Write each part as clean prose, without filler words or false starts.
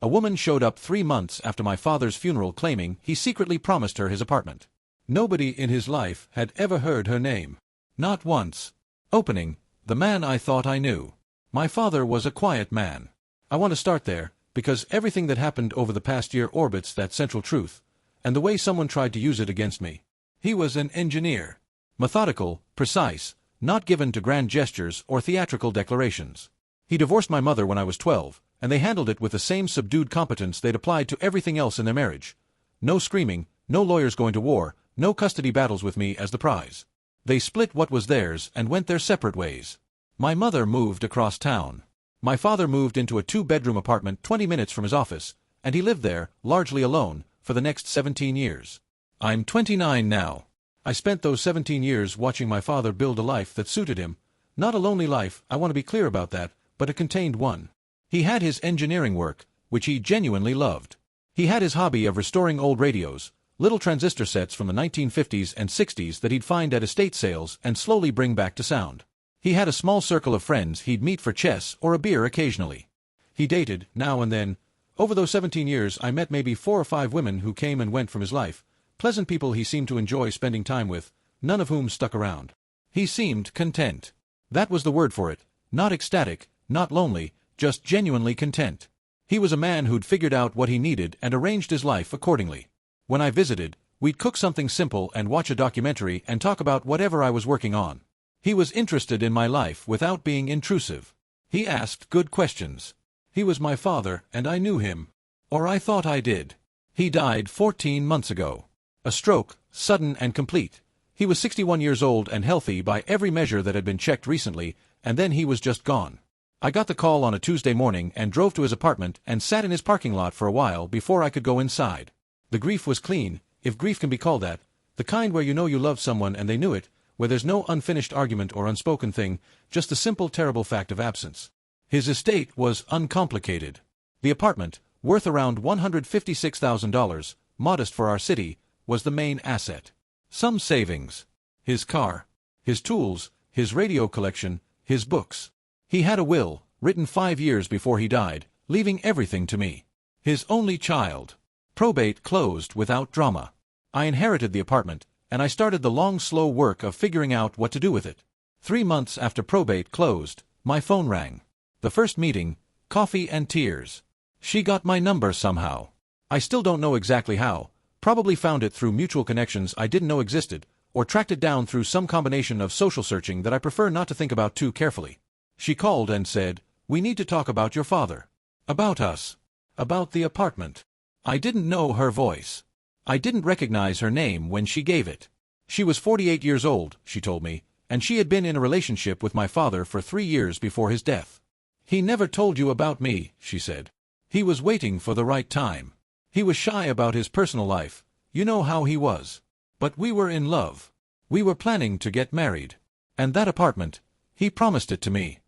A woman showed up 3 months after my father's funeral claiming he secretly promised her his apartment. Nobody in his life had ever heard her name. Not once. Opening, the man I thought I knew. My father was a quiet man. I want to start there, because everything that happened over the past year orbits that central truth, and the way someone tried to use it against me. He was an engineer. Methodical, precise, not given to grand gestures or theatrical declarations. He divorced my mother when I was 12, and they handled it with the same subdued competence they'd applied to everything else in their marriage. No screaming, no lawyers going to war, no custody battles with me as the prize. They split what was theirs and went their separate ways. My mother moved across town. My father moved into a 2-bedroom apartment 20 minutes from his office, and he lived there, largely alone, for the next 17 years. I'm 29 now. I spent those 17 years watching my father build a life that suited him. Not a lonely life, I want to be clear about that, but a contained one. He had his engineering work, which he genuinely loved. He had his hobby of restoring old radios, little transistor sets from the 1950s and 60s that he'd find at estate sales and slowly bring back to sound. He had a small circle of friends he'd meet for chess or a beer occasionally. He dated, now and then. Over those 17 years I met maybe 4 or 5 women who came and went from his life, pleasant people he seemed to enjoy spending time with, none of whom stuck around. He seemed content. That was the word for it, not ecstatic, not lonely, just genuinely content. He was a man who'd figured out what he needed and arranged his life accordingly. When I visited, we'd cook something simple and watch a documentary and talk about whatever I was working on. He was interested in my life without being intrusive. He asked good questions. He was my father, and I knew him. Or I thought I did. He died 14 months ago. A stroke, sudden and complete. He was 61 years old and healthy by every measure that had been checked recently, and then he was just gone. I got the call on a Tuesday morning and drove to his apartment and sat in his parking lot for a while before I could go inside. The grief was clean, if grief can be called that, the kind where you know you love someone and they knew it, where there's no unfinished argument or unspoken thing, just the simple terrible fact of absence. His estate was uncomplicated. The apartment, worth around $156,000, modest for our city, was the main asset. Some savings. His car. His tools, his radio collection, his books. He had a will, written 5 years before he died, leaving everything to me. His only child. Probate closed without drama. I inherited the apartment, and I started the long slow work of figuring out what to do with it. 3 months after probate closed, my phone rang. The first meeting, coffee and tears. She got my number somehow. I still don't know exactly how, probably found it through mutual connections I didn't know existed, or tracked it down through some combination of social searching that I prefer not to think about too carefully. She called and said, "We need to talk about your father. About us. About the apartment." I didn't know her voice. I didn't recognize her name when she gave it. She was 48 years old, she told me, and she had been in a relationship with my father for 3 years before his death. "He never told you about me," she said. "He was waiting for the right time. He was shy about his personal life, you know how he was. But we were in love. We were planning to get married. And that apartment, he promised it to me.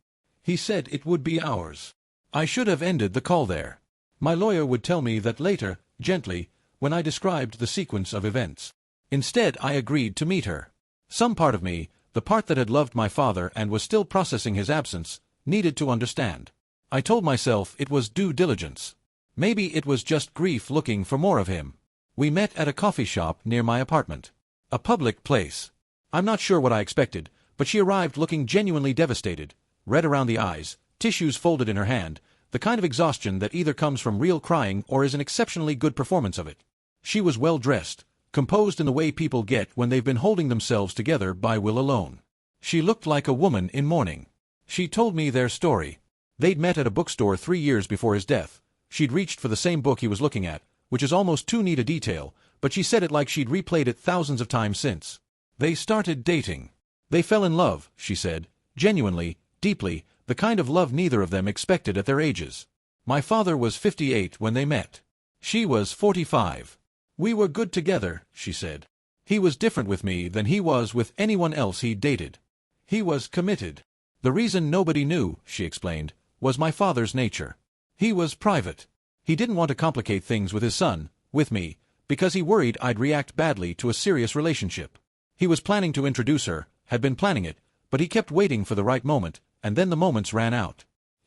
He said it would be ours." I should have ended the call there. My lawyer would tell me that later, gently, when I described the sequence of events. Instead, I agreed to meet her. Some part of me, the part that had loved my father and was still processing his absence, needed to understand. I told myself it was due diligence. Maybe it was just grief looking for more of him. We met at a coffee shop near my apartment. A public place. I'm not sure what I expected, but she arrived looking genuinely devastated, red around the eyes, tissues folded in her hand, the kind of exhaustion that either comes from real crying or is an exceptionally good performance of it. She was well-dressed, composed in the way people get when they've been holding themselves together by will alone. She looked like a woman in mourning. She told me their story. They'd met at a bookstore 3 years before his death. She'd reached for the same book he was looking at, which is almost too neat a detail, but she said it like she'd replayed it thousands of times since. They started dating. They fell in love, she said, genuinely, deeply, the kind of love neither of them expected at their ages. My father was 58 when they met. She was 45. "We were good together," she said. "He was different with me than he was with anyone else he'd dated. He was committed. The reason nobody knew," she explained, "was my father's nature. He was private. He didn't want to complicate things with his son, with me, because he worried I'd react badly to a serious relationship. He was planning to introduce her, had been planning it, but he kept waiting for the right moment, and then the moments ran out.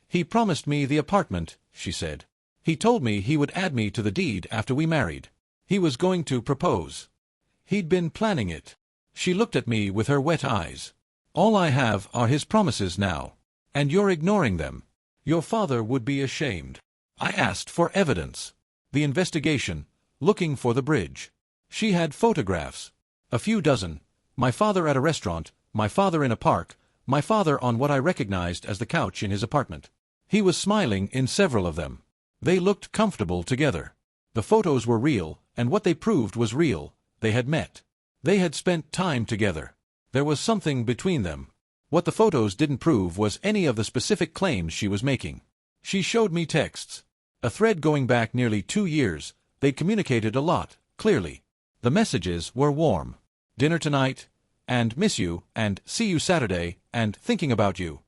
He promised me the apartment," she said. He told me he would add me to the deed after we married. He was going to propose. He'd been planning it. She looked at me with her wet eyes. All I have are his promises now. And you're ignoring them. Your father would be ashamed. I asked for evidence. The investigation, looking for the bridge. She had photographs. A few dozen. My father at a restaurant, my father in a park, my father on what I recognized as the couch in his apartment. He was smiling in several of them. They looked comfortable together. The photos were real, and what they proved was real. They had met. They had spent time together. There was something between them. What the photos didn't prove was any of the specific claims she was making. She showed me texts. A thread going back nearly 2 years. They'd communicated a lot, clearly. The messages were warm. Dinner tonight, and miss you, and see you Saturday, and thinking about you.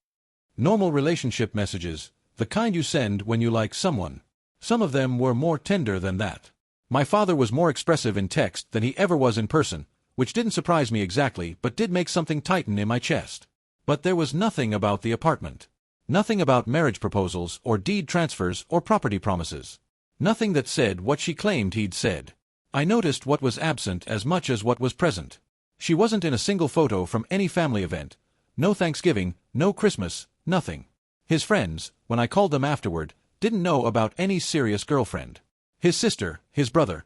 Normal relationship messages, the kind you send when you like someone. Some of them were more tender than that. My father was more expressive in text than he ever was in person, which didn't surprise me exactly but did make something tighten in my chest. But there was nothing about the apartment. Nothing about marriage proposals or deed transfers or property promises. Nothing that said what she claimed he'd said. I noticed what was absent as much as what was present. She wasn't in a single photo from any family event. No Thanksgiving, no Christmas, nothing. His friends, when I called them afterward, didn't know about any serious girlfriend. His sister, his brother.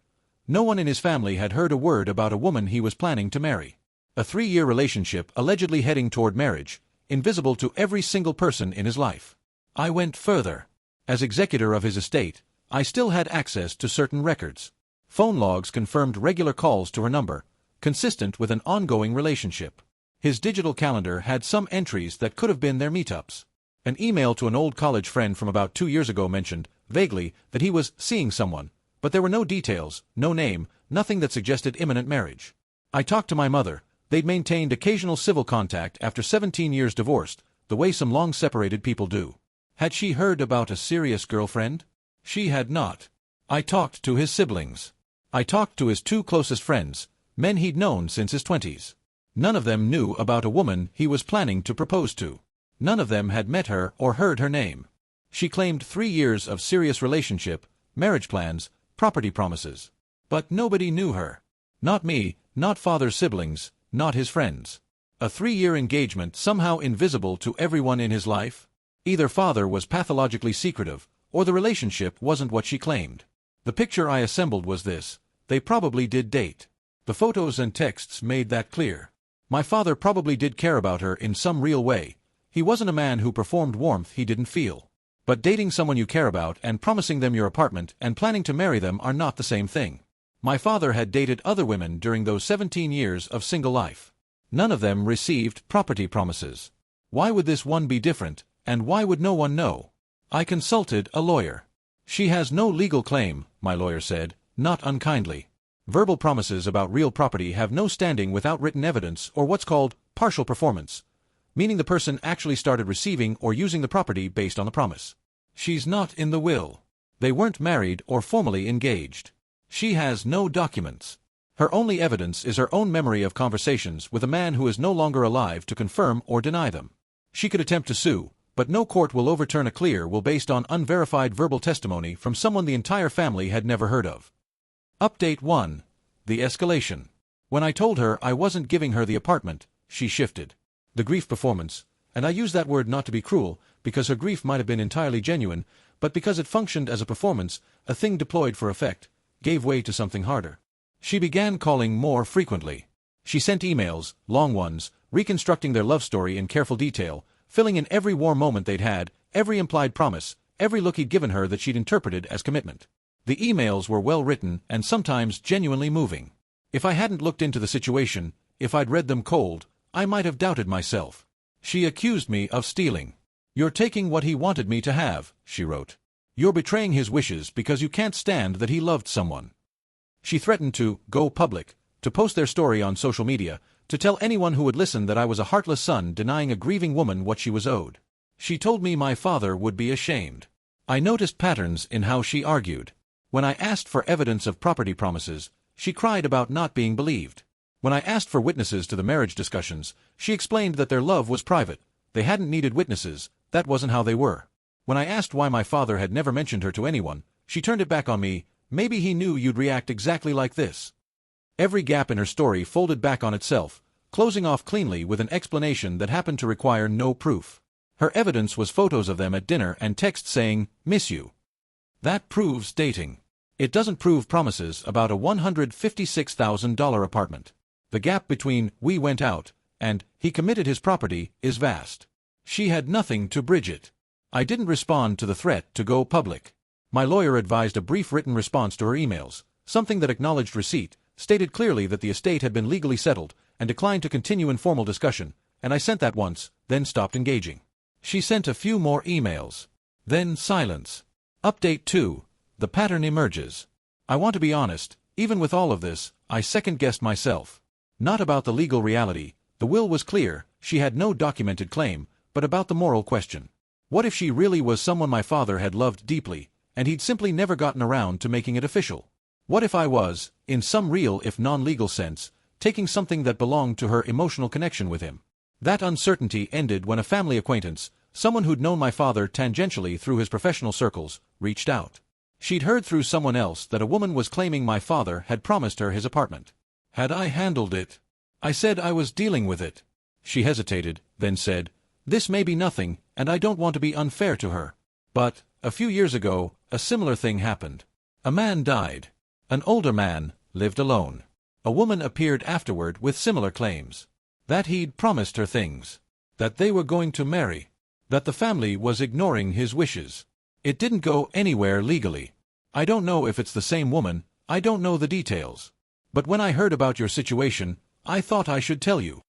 No one in his family had heard a word about a woman he was planning to marry. A 3-year relationship allegedly heading toward marriage, invisible to every single person in his life. I went further. As executor of his estate, I still had access to certain records. Phone logs confirmed regular calls to her number, consistent with an ongoing relationship. His digital calendar had some entries that could have been their meetups. An email to an old college friend from about 2 years ago mentioned, vaguely, that he was seeing someone, but there were no details, no name, nothing that suggested imminent marriage. I talked to my mother. They'd maintained occasional civil contact after 17 years divorced, the way some long-separated people do. Had she heard about a serious girlfriend? She had not. I talked to his siblings. I talked to his 2 closest friends, men he'd known since his 20s. None of them knew about a woman he was planning to propose to. None of them had met her or heard her name. She claimed 3 years of serious relationship, marriage plans, property promises. But nobody knew her. Not me, not father's siblings, not his friends. A 3-year engagement somehow invisible to everyone in his life? Either father was pathologically secretive, or the relationship wasn't what she claimed. The picture I assembled was this: they probably did date. The photos and texts made that clear. My father probably did care about her in some real way. He wasn't a man who performed warmth he didn't feel. But dating someone you care about and promising them your apartment and planning to marry them are not the same thing. My father had dated other women during those 17 years of single life. None of them received property promises. Why would this one be different, and why would no one know? I consulted a lawyer. She has no legal claim, my lawyer said, not unkindly. Verbal promises about real property have no standing without written evidence or what's called partial performance, meaning the person actually started receiving or using the property based on the promise. She's not in the will. They weren't married or formally engaged. She has no documents. Her only evidence is her own memory of conversations with a man who is no longer alive to confirm or deny them. She could attempt to sue, but no court will overturn a clear will based on unverified verbal testimony from someone the entire family had never heard of. Update 1. The escalation. When I told her I wasn't giving her the apartment, she shifted. The grief performance, and I use that word not to be cruel, because her grief might have been entirely genuine, but because it functioned as a performance, a thing deployed for effect, gave way to something harder. She began calling more frequently. She sent emails, long ones, reconstructing their love story in careful detail, filling in every warm moment they'd had, every implied promise, every look he'd given her that she'd interpreted as commitment. The emails were well written and sometimes genuinely moving. If I hadn't looked into the situation, if I'd read them cold, I might have doubted myself. She accused me of stealing. "You're taking what he wanted me to have," she wrote. "You're betraying his wishes because you can't stand that he loved someone." She threatened to go public, to post their story on social media, to tell anyone who would listen that I was a heartless son denying a grieving woman what she was owed. She told me my father would be ashamed. I noticed patterns in how she argued. When I asked for evidence of property promises, she cried about not being believed. When I asked for witnesses to the marriage discussions, she explained that their love was private. They hadn't needed witnesses, that wasn't how they were. When I asked why my father had never mentioned her to anyone, She turned it back on me. Maybe he knew you'd react exactly like this. Every gap in her story folded back on itself, closing off cleanly with an explanation that happened to require no proof. Her evidence was photos of them at dinner and text saying, "Miss you." That proves dating. It doesn't prove promises about a $156,000 apartment. The gap between "we went out" and "he committed his property" is vast. She had nothing to bridge it. I didn't respond to the threat to go public. My lawyer advised a brief written response to her emails, something that acknowledged receipt, stated clearly that the estate had been legally settled, and declined to continue informal discussion, and I sent that once, then stopped engaging. She sent a few more emails. Then silence. Update 2. The pattern emerges. I want to be honest, even with all of this, I second-guessed myself. Not about the legal reality, the will was clear, she had no documented claim, but about the moral question. What if she really was someone my father had loved deeply, and he'd simply never gotten around to making it official? What if I was, in some real if non-legal sense, taking something that belonged to her emotional connection with him? That uncertainty ended when a family acquaintance, someone who'd known my father tangentially through his professional circles, reached out. She'd heard through someone else that a woman was claiming my father had promised her his apartment. Had I handled it? I said I was dealing with it. She hesitated, then said, "This may be nothing, and I don't want to be unfair to her. But, a few years ago, a similar thing happened. A man died. An older man, lived alone. A woman appeared afterward with similar claims. That he'd promised her things. That they were going to marry. That the family was ignoring his wishes. It didn't go anywhere legally. I don't know if it's the same woman, I don't know the details. But when I heard about your situation, I thought I should tell you."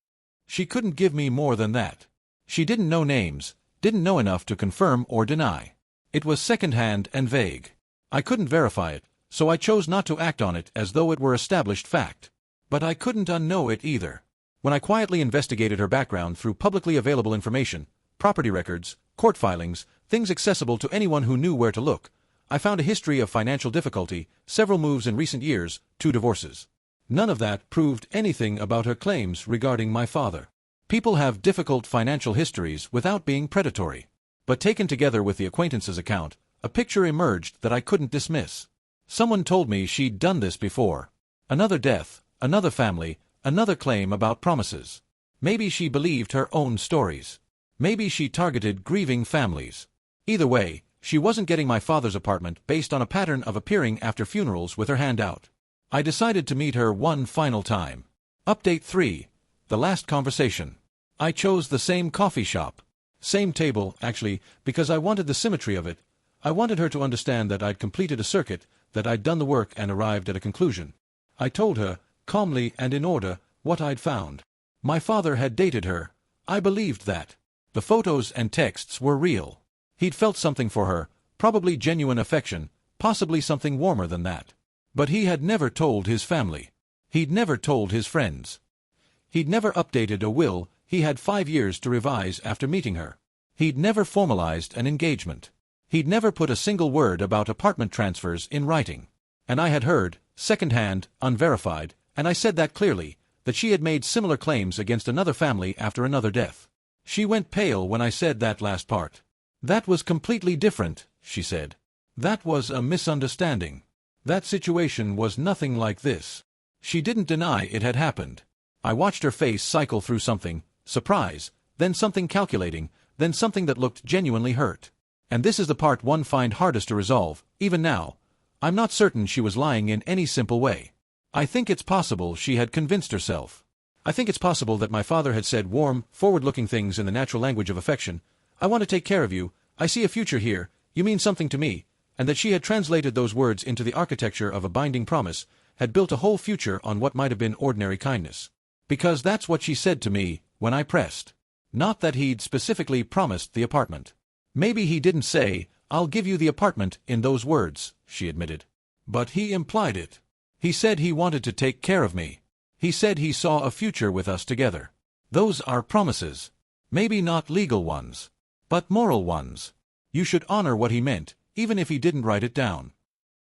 She couldn't give me more than that. She didn't know names, didn't know enough to confirm or deny. It was second-hand and vague. I couldn't verify it, so I chose not to act on it as though it were established fact. But I couldn't unknow it either. When I quietly investigated her background through publicly available information, property records, court filings, things accessible to anyone who knew where to look, I found a history of financial difficulty, several moves in recent years, 2 divorces. None of that proved anything about her claims regarding my father. People have difficult financial histories without being predatory. But taken together with the acquaintance's account, a picture emerged that I couldn't dismiss. Someone told me she'd done this before. Another death, another family, another claim about promises. Maybe she believed her own stories. Maybe she targeted grieving families. Either way, she wasn't getting my father's apartment based on a pattern of appearing after funerals with her hand out. I decided to meet her one final time. Update 3. The last conversation. I chose the same coffee shop. Same table, actually, because I wanted the symmetry of it. I wanted her to understand that I'd completed a circuit, that I'd done the work and arrived at a conclusion. I told her, calmly and in order, what I'd found. My father had dated her. I believed that. The photos and texts were real. He'd felt something for her, probably genuine affection, possibly something warmer than that. But he had never told his family. He'd never told his friends. He'd never updated a will he had 5 years to revise after meeting her. He'd never formalized an engagement. He'd never put a single word about apartment transfers in writing. And I had heard, second-hand, unverified, and I said that clearly, that she had made similar claims against another family after another death. She went pale when I said that last part. "That was completely different," she said. "That was a misunderstanding. That situation was nothing like this." She didn't deny it had happened. I watched her face cycle through something, surprise, then something calculating, then something that looked genuinely hurt. And this is the part one find hardest to resolve, even now. I'm not certain she was lying in any simple way. I think it's possible she had convinced herself. I think it's possible that my father had said warm, forward-looking things in the natural language of affection. "I want to take care of you, I see a future here, you mean something to me," and that she had translated those words into the architecture of a binding promise, had built a whole future on what might have been ordinary kindness. Because that's what she said to me, when I pressed. Not that he'd specifically promised the apartment. Maybe he didn't say, "I'll give you the apartment," in those words, she admitted. But he implied it. He said he wanted to take care of me. He said he saw a future with us together. Those are promises. Maybe not legal ones, but moral ones. You should honor what he meant, even if he didn't write it down.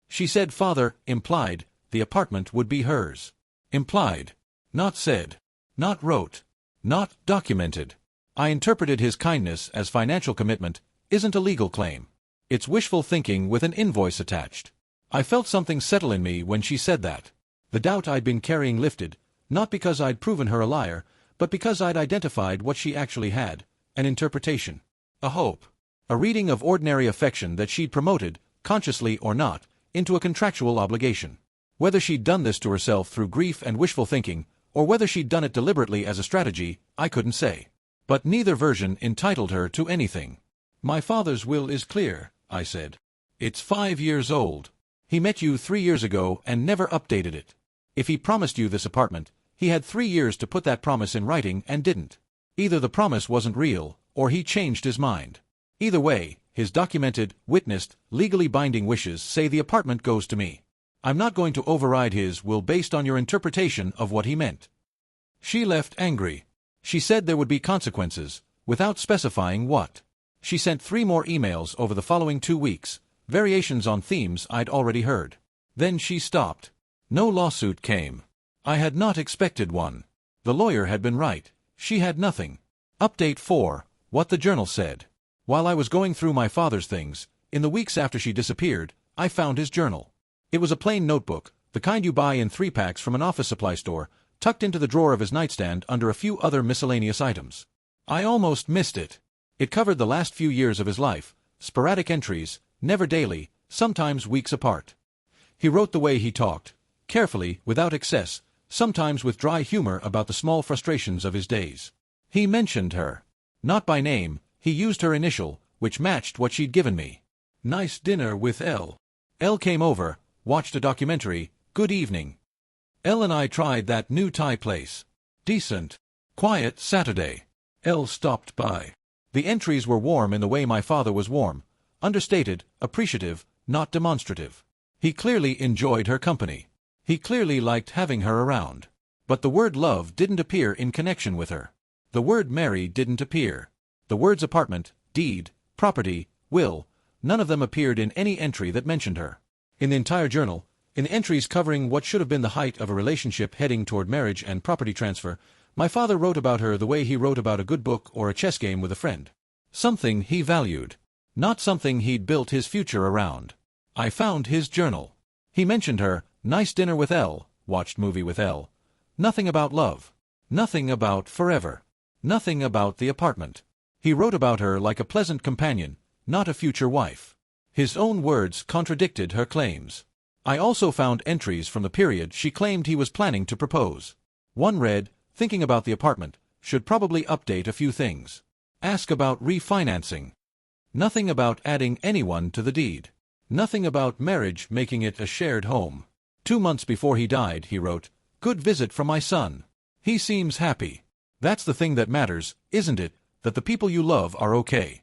She said father implied the apartment would be hers. Implied. Not said. Not wrote. Not documented. I interpreted his kindness as financial commitment, isn't a legal claim. It's wishful thinking with an invoice attached. I felt something settle in me when she said that. The doubt I'd been carrying lifted, not because I'd proven her a liar, but because I'd identified what she actually had, an interpretation, a hope, a reading of ordinary affection that she'd promoted, consciously or not, into a contractual obligation. Whether she'd done this to herself through grief and wishful thinking, or whether she'd done it deliberately as a strategy, I couldn't say. But neither version entitled her to anything. My father's will is clear, I said. It's 5 years old. He met you 3 years ago and never updated it. If he promised you this apartment, he had 3 years to put that promise in writing and didn't. Either the promise wasn't real, or he changed his mind. Either way, his documented, witnessed, legally binding wishes say the apartment goes to me. I'm not going to override his will based on your interpretation of what he meant. She left angry. She said there would be consequences, without specifying what. She sent 3 more emails over the following 2 weeks, variations on themes I'd already heard. Then she stopped. No lawsuit came. I had not expected one. The lawyer had been right. She had nothing. Update 4. What the journal said. While I was going through my father's things, in the weeks after she disappeared, I found his journal. It was a plain notebook, the kind you buy in 3-packs from an office supply store, tucked into the drawer of his nightstand under a few other miscellaneous items. I almost missed it. It covered the last few years of his life, sporadic entries, never daily, sometimes weeks apart. He wrote the way he talked, carefully, without excess, sometimes with dry humor about the small frustrations of his days. He mentioned her. Not by name, he used her initial, which matched what she'd given me. Nice dinner with Elle. Elle came over, watched a documentary, good evening. Elle and I tried that new Thai place. Decent. Quiet Saturday. Elle stopped by. The entries were warm in the way my father was warm, understated, appreciative, not demonstrative. He clearly enjoyed her company. He clearly liked having her around. But the word love didn't appear in connection with her. The word marry didn't appear. The words apartment, deed, property, will, none of them appeared in any entry that mentioned her. In the entire journal, in the entries covering what should have been the height of a relationship heading toward marriage and property transfer, my father wrote about her the way he wrote about a good book or a chess game with a friend. Something he valued. Not something he'd built his future around. I found his journal. He mentioned her, nice dinner with Elle, watched movie with Elle. Nothing about love. Nothing about forever. Nothing about the apartment. He wrote about her like a pleasant companion, not a future wife. His own words contradicted her claims. I also found entries from the period she claimed he was planning to propose. One read, thinking about the apartment, should probably update a few things. Ask about refinancing. Nothing about adding anyone to the deed. Nothing about marriage making it a shared home. 2 months before he died, he wrote, good visit from my son. He seems happy. That's the thing that matters, isn't it, that the people you love are okay.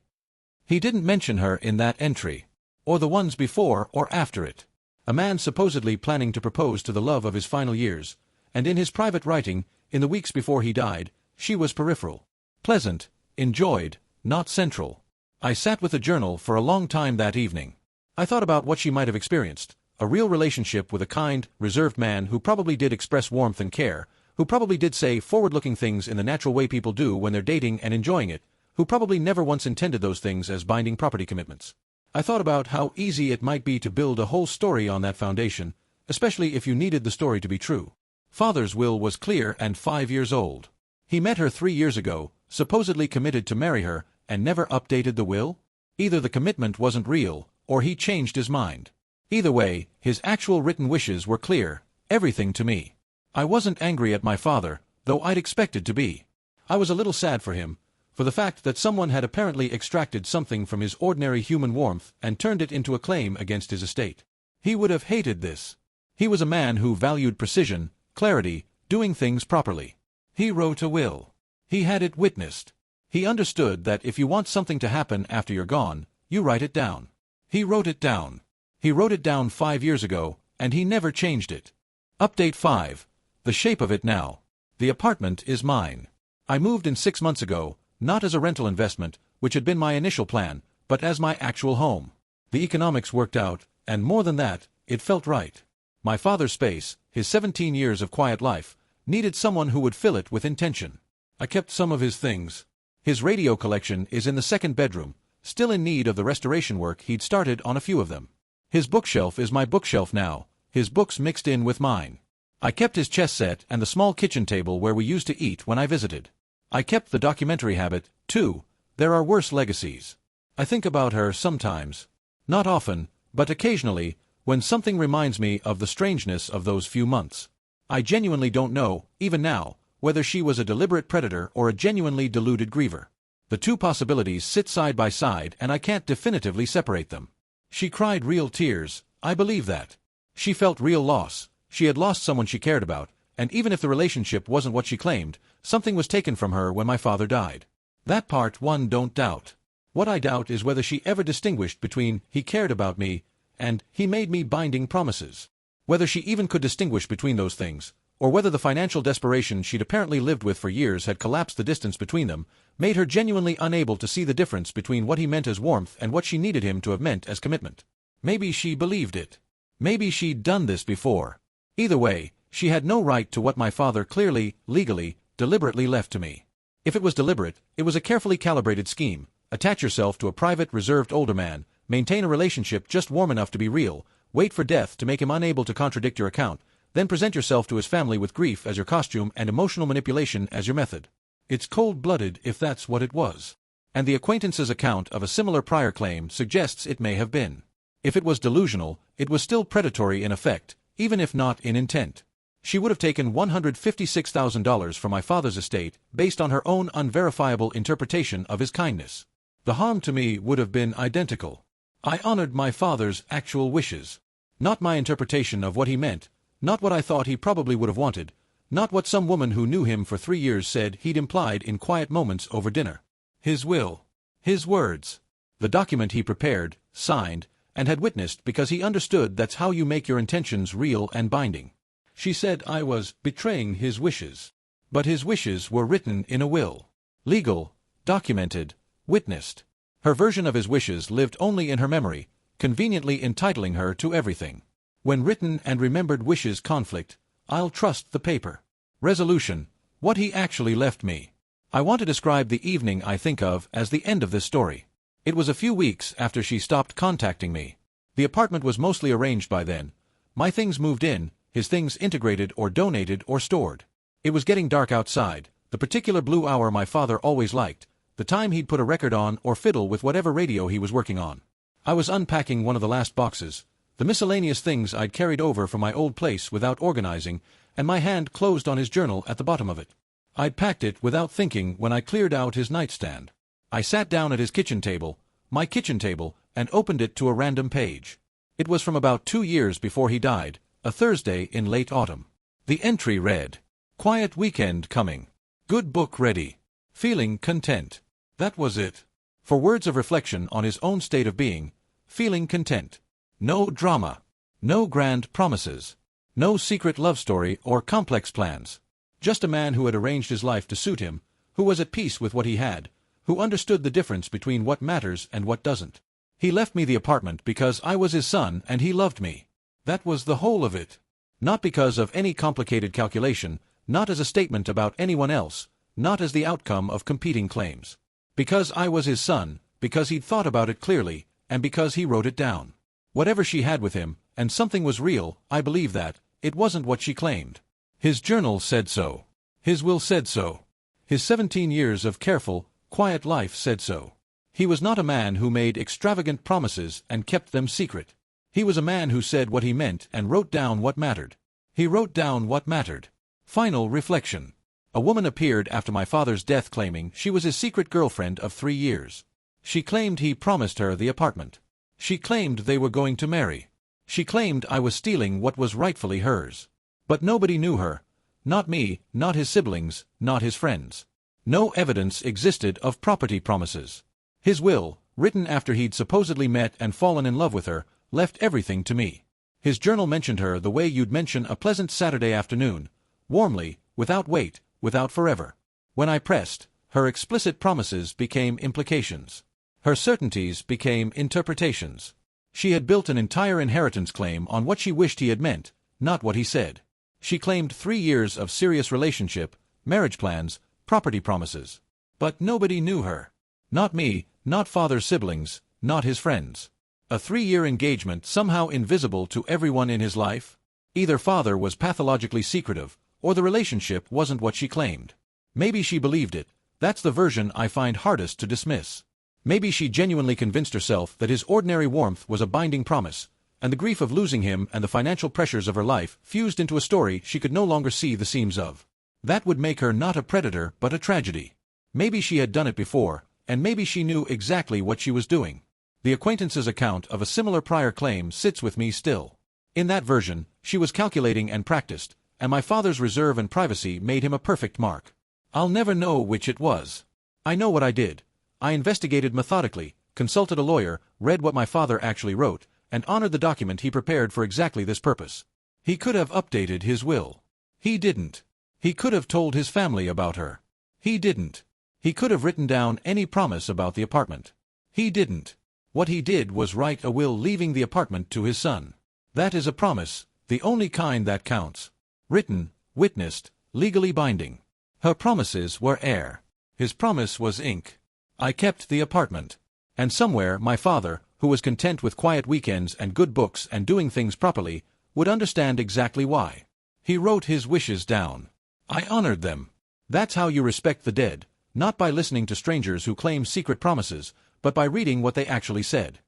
He didn't mention her in that entry, or the ones before or after it. A man supposedly planning to propose to the love of his final years, and in his private writing, in the weeks before he died, she was peripheral. Pleasant, enjoyed, not central. I sat with the journal for a long time that evening. I thought about what she might have experienced, a real relationship with a kind, reserved man who probably did express warmth and care, who probably did say forward-looking things in the natural way people do when they're dating and enjoying it, who probably never once intended those things as binding property commitments. I thought about how easy it might be to build a whole story on that foundation, especially if you needed the story to be true. Father's will was clear and 5 years old. He met her 3 years ago, supposedly committed to marry her, and never updated the will? Either the commitment wasn't real, or he changed his mind. Either way, his actual written wishes were clear, everything to me. I wasn't angry at my father, though I'd expected to be. I was a little sad for him, for the fact that someone had apparently extracted something from his ordinary human warmth and turned it into a claim against his estate. He would have hated this. He was a man who valued precision, clarity, doing things properly. He wrote a will. He had it witnessed. He understood that if you want something to happen after you're gone, you write it down. He wrote it down. He wrote it down 5 years ago, and he never changed it. Update 5. The shape of it now. The apartment is mine. I moved in 6 months ago, not as a rental investment, which had been my initial plan, but as my actual home. The economics worked out, and more than that, it felt right. My father's space, his 17 years of quiet life, needed someone who would fill it with intention. I kept some of his things. His radio collection is in the second bedroom, still in need of the restoration work he'd started on a few of them. His bookshelf is my bookshelf now, his books mixed in with mine. I kept his chess set and the small kitchen table where we used to eat when I visited. I kept the documentary habit, too. There are worse legacies. I think about her sometimes. Not often, but occasionally, when something reminds me of the strangeness of those few months. I genuinely don't know, even now, whether she was a deliberate predator or a genuinely deluded griever. The two possibilities sit side by side and I can't definitively separate them. She cried real tears, I believe that. She felt real loss. She had lost someone she cared about, and even if the relationship wasn't what she claimed, something was taken from her when my father died. That part one don't doubt. What I doubt is whether she ever distinguished between he cared about me and he made me binding promises. Whether she even could distinguish between those things, or whether the financial desperation she'd apparently lived with for years had collapsed the distance between them, made her genuinely unable to see the difference between what he meant as warmth and what she needed him to have meant as commitment. Maybe she believed it. Maybe she'd done this before. Either way, she had no right to what my father clearly, legally, deliberately left to me. If it was deliberate, it was a carefully calibrated scheme. Attach yourself to a private, reserved older man, maintain a relationship just warm enough to be real, wait for death to make him unable to contradict your account, then present yourself to his family with grief as your costume and emotional manipulation as your method. It's cold-blooded if that's what it was. And the acquaintance's account of a similar prior claim suggests it may have been. If it was delusional, it was still predatory in effect, even if not in intent. She would have taken $156,000 from my father's estate based on her own unverifiable interpretation of his kindness. The harm to me would have been identical. I honored my father's actual wishes. Not my interpretation of what he meant, not what I thought he probably would have wanted, not what some woman who knew him for 3 years said he'd implied in quiet moments over dinner. His will. His words. The document he prepared, signed, and had witnessed because he understood that's how you make your intentions real and binding. She said I was betraying his wishes. But his wishes were written in a will. Legal, documented, witnessed. Her version of his wishes lived only in her memory, conveniently entitling her to everything. When written and remembered wishes conflict, I'll trust the paper. Resolution. What he actually left me. I want to describe the evening I think of as the end of this story. It was a few weeks after she stopped contacting me. The apartment was mostly arranged by then. My things moved in, his things integrated or donated or stored. It was getting dark outside, the particular blue hour my father always liked, the time he'd put a record on or fiddle with whatever radio he was working on. I was unpacking one of the last boxes, the miscellaneous things I'd carried over from my old place without organizing, and my hand closed on his journal at the bottom of it. I'd packed it without thinking when I cleared out his nightstand. I sat down at his kitchen table, my kitchen table, and opened it to a random page. It was from about 2 years before he died, a Thursday in late autumn. The entry read, "Quiet weekend coming. Good book ready. Feeling content." That was it. For words of reflection on his own state of being, feeling content. No drama. No grand promises. No secret love story or complex plans. Just a man who had arranged his life to suit him, who was at peace with what he had, who understood the difference between what matters and what doesn't. He left me the apartment because I was his son and he loved me. That was the whole of it. Not because of any complicated calculation, not as a statement about anyone else, not as the outcome of competing claims. Because I was his son, because he'd thought about it clearly, and because he wrote it down. Whatever she had with him, and something was real, I believe that, it wasn't what she claimed. His journal said so. His will said so. His 17 years of careful, quiet life said so. He was not a man who made extravagant promises and kept them secret. He was a man who said what he meant and wrote down what mattered. He wrote down what mattered. Final reflection. A woman appeared after my father's death claiming she was his secret girlfriend of 3 years. She claimed he promised her the apartment. She claimed they were going to marry. She claimed I was stealing what was rightfully hers. But nobody knew her. Not me, not his siblings, not his friends. No evidence existed of property promises. His will, written after he'd supposedly met and fallen in love with her, left everything to me. His journal mentioned her the way you'd mention a pleasant Saturday afternoon, warmly, without weight, without forever. When I pressed, her explicit promises became implications. Her certainties became interpretations. She had built an entire inheritance claim on what she wished he had meant, not what he said. She claimed 3 years of serious relationship, marriage plans, property promises. But nobody knew her. Not me, not father's siblings, not his friends. A 3-year engagement somehow invisible to everyone in his life? Either father was pathologically secretive, or the relationship wasn't what she claimed. Maybe she believed it. That's the version I find hardest to dismiss. Maybe she genuinely convinced herself that his ordinary warmth was a binding promise, and the grief of losing him and the financial pressures of her life fused into a story she could no longer see the seams of. That would make her not a predator but a tragedy. Maybe she had done it before, and maybe she knew exactly what she was doing. The acquaintance's account of a similar prior claim sits with me still. In that version, she was calculating and practiced, and my father's reserve and privacy made him a perfect mark. I'll never know which it was. I know what I did. I investigated methodically, consulted a lawyer, read what my father actually wrote, and honored the document he prepared for exactly this purpose. He could have updated his will. He didn't. He could have told his family about her. He didn't. He could have written down any promise about the apartment. He didn't. What he did was write a will leaving the apartment to his son. That is a promise, the only kind that counts. Written, witnessed, legally binding. Her promises were air. His promise was ink. I kept the apartment. And somewhere my father, who was content with quiet weekends and good books and doing things properly, would understand exactly why. He wrote his wishes down. I honored them. That's how you respect the dead, not by listening to strangers who claim secret promises, but by reading what they actually said.